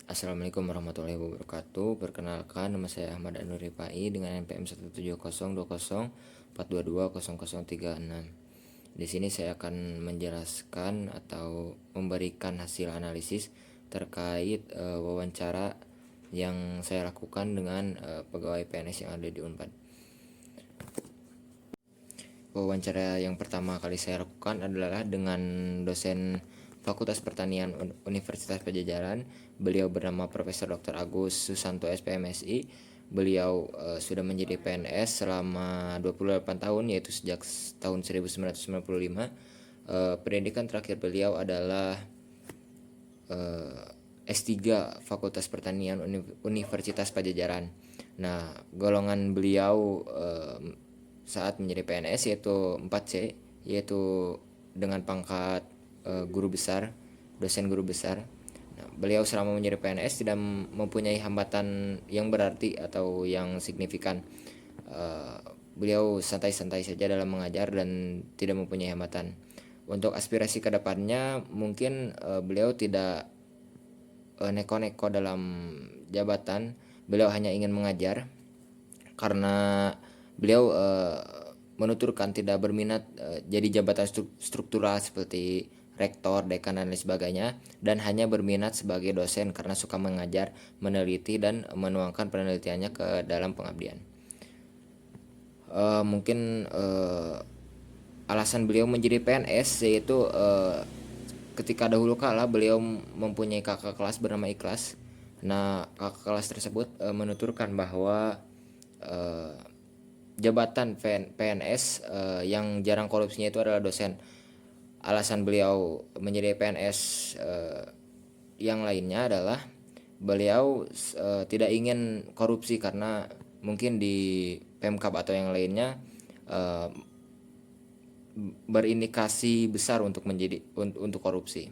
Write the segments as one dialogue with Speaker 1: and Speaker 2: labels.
Speaker 1: Assalamualaikum warahmatullahi wabarakatuh. Perkenalkan, nama saya Ahmad Anuripai dengan NPM 170204224220036. Di sini saya akan menjelaskan atau memberikan hasil analisis terkait wawancara yang saya lakukan dengan pegawai PNS yang ada di Unpad. Wawancara yang pertama kali saya lakukan adalah dengan dosen Fakultas Pertanian Universitas Pajajaran. Beliau bernama Profesor Dr. Agus Susanto SPMSI. Beliau sudah menjadi PNS selama 28 tahun, yaitu sejak tahun 1995. Pendidikan terakhir beliau adalah S3 Fakultas Pertanian Universitas Pajajaran. Nah, golongan beliau saat menjadi PNS yaitu 4C, yaitu dengan pangkat guru besar, dosen guru besar. Nah, beliau selama menjadi PNS tidak mempunyai hambatan yang berarti atau yang signifikan. Beliau santai-santai saja dalam mengajar dan tidak mempunyai hambatan. Untuk aspirasi kedepannya mungkin beliau tidak neko-neko dalam jabatan. Beliau hanya ingin mengajar karena beliau menuturkan tidak berminat jadi jabatan struktural seperti rektor, dekan, dan lain sebagainya, dan hanya berminat sebagai dosen karena suka mengajar, meneliti, dan menuangkan penelitiannya ke dalam pengabdian. Mungkin alasan beliau menjadi PNS yaitu ketika dahulu kala beliau mempunyai kakak kelas bernama Ikhlas. Nah, kakak kelas tersebut menuturkan bahwa jabatan PNS yang jarang korupsinya itu adalah dosen. Alasan beliau menjadi PNS yang lainnya adalah beliau tidak ingin korupsi karena mungkin di Pemkab atau yang lainnya berindikasi besar untuk untuk korupsi.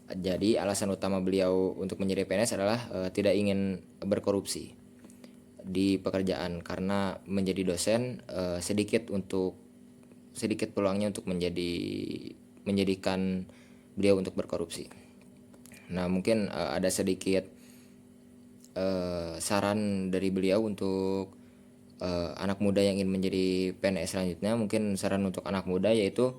Speaker 1: Jadi alasan utama beliau untuk menjadi PNS adalah tidak ingin berkorupsi di pekerjaan, karena menjadi dosen sedikit peluangnya untuk menjadikan beliau untuk berkorupsi. Nah, mungkin ada sedikit saran dari beliau untuk anak muda yang ingin menjadi PNS selanjutnya. Mungkin saran untuk anak muda yaitu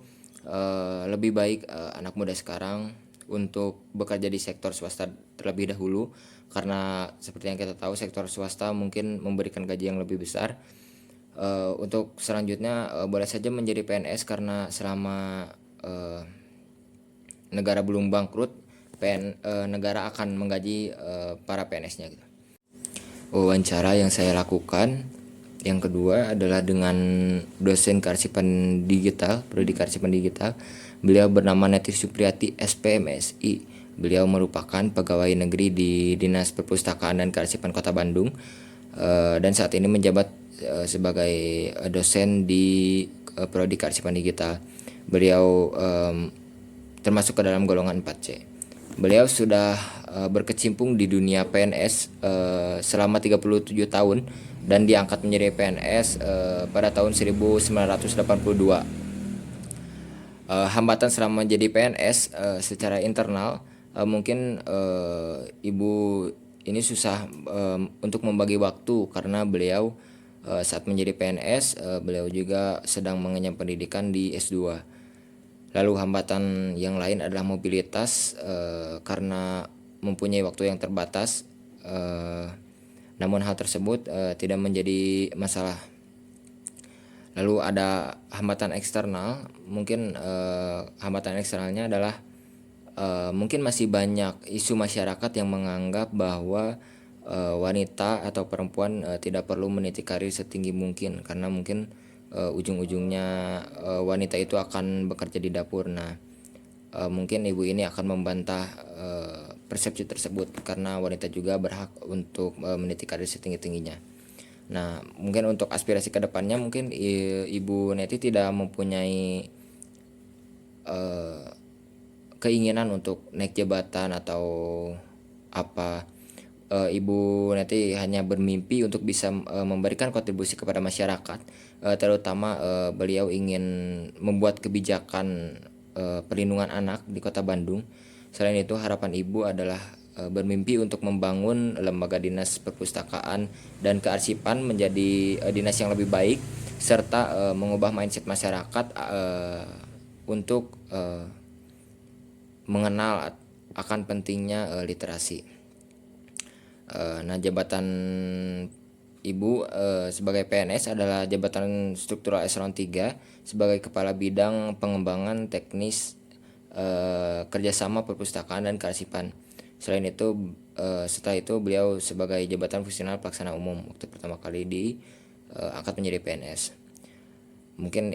Speaker 1: lebih baik anak muda sekarang untuk bekerja di sektor swasta terlebih dahulu, karena seperti yang kita tahu sektor swasta mungkin memberikan gaji yang lebih besar. Untuk selanjutnya boleh saja menjadi PNS karena selama negara belum bangkrut, negara akan menggaji para PNS-nya gitu. Wawancara yang saya lakukan yang kedua adalah dengan dosen kearsipan digital, prodi kearsipan digital. Beliau bernama Neti Supriyati SPMSI. Beliau merupakan pegawai negeri di Dinas Perpustakaan dan Kearsipan Kota Bandung, dan saat ini menjabat sebagai dosen di prodi kearsipan digital. Beliau termasuk ke dalam golongan 4C. Beliau sudah berkecimpung di dunia PNS selama 37 tahun dan diangkat menjadi PNS pada tahun 1982. Hambatan selama menjadi PNS secara internal, mungkin ibu ini susah untuk membagi waktu karena beliau saat menjadi PNS beliau juga sedang mengenyam pendidikan di S2. Lalu hambatan yang lain adalah mobilitas karena mempunyai waktu yang terbatas. Namun hal tersebut tidak menjadi masalah. Lalu ada hambatan eksternal. Mungkin hambatan eksternalnya adalah mungkin masih banyak isu masyarakat yang menganggap bahwa wanita atau perempuan tidak perlu meniti karir setinggi mungkin, karena mungkin ujung-ujungnya wanita itu akan bekerja di dapur. Nah, mungkin ibu ini akan membantah persepsi tersebut karena wanita juga berhak untuk meniti karir setinggi-tingginya. Nah, mungkin untuk aspirasi kedepannya mungkin Ibu Neti tidak mempunyai keinginan untuk naik jabatan atau apa. Ibu Neti hanya bermimpi untuk bisa memberikan kontribusi kepada masyarakat, terutama beliau ingin membuat kebijakan perlindungan anak di Kota Bandung. Selain itu, harapan ibu adalah bermimpi untuk membangun lembaga dinas perpustakaan dan kearsipan menjadi dinas yang lebih baik, serta mengubah mindset masyarakat untuk mengenal akan pentingnya literasi. Nah, jabatan Ibu sebagai PNS adalah jabatan struktural eselon 3 sebagai kepala bidang pengembangan teknis kerjasama perpustakaan dan kearsipan. Selain itu, setelah itu beliau sebagai jabatan fungsional pelaksana umum waktu pertama kali angkat menjadi PNS. Mungkin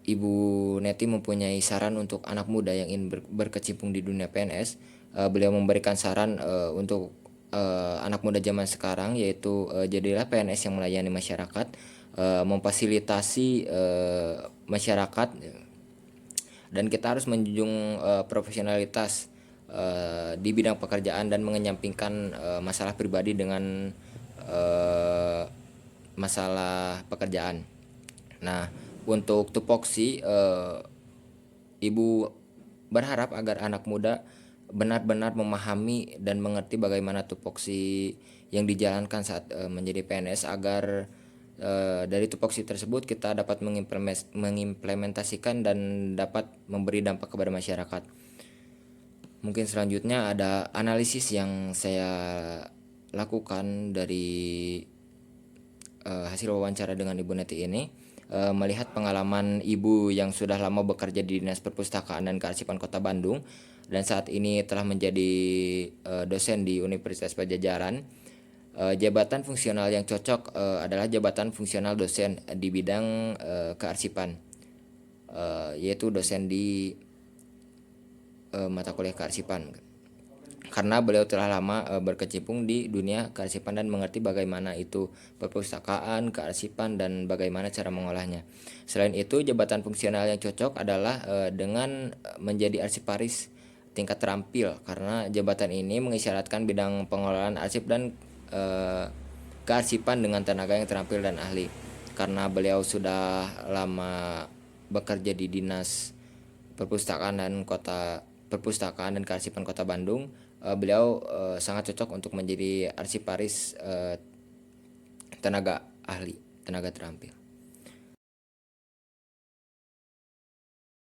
Speaker 1: Ibu Neti mempunyai saran untuk anak muda yang ingin berkecimpung di dunia PNS. Beliau memberikan saran untuk anak muda zaman sekarang, yaitu jadilah PNS yang melayani masyarakat, memfasilitasi masyarakat, dan kita harus menjunjung profesionalitas di bidang pekerjaan dan mengenyampingkan masalah pribadi dengan masalah pekerjaan. Nah, untuk tupoksi, Ibu berharap agar anak muda benar-benar memahami dan mengerti bagaimana tupoksi yang dijalankan saat menjadi PNS, agar dari tupoksi tersebut kita dapat mengimplementasikan dan dapat memberi dampak kepada masyarakat. Mungkin selanjutnya ada analisis yang saya lakukan dari hasil wawancara dengan Ibu Neti ini. Melihat pengalaman Ibu yang sudah lama bekerja di Dinas Perpustakaan dan Kearsipan Kota Bandung dan saat ini telah menjadi dosen di Universitas Padjadjaran, jabatan fungsional yang cocok adalah jabatan fungsional dosen di bidang kearsipan, yaitu dosen di mata kuliah kearsipan, karena beliau telah lama berkecimpung di dunia kearsipan dan mengerti bagaimana itu perpustakaan, kearsipan, dan bagaimana cara mengolahnya. Selain itu, jabatan fungsional yang cocok adalah dengan menjadi arsiparis tingkat terampil, karena jabatan ini mengisyaratkan bidang pengelolaan arsip dan kearsipan dengan tenaga yang terampil dan ahli. Karena beliau sudah lama bekerja di Dinas Perpustakaan dan Kearsipan Kota Bandung, beliau sangat cocok untuk menjadi arsiparis tenaga ahli, tenaga terampil.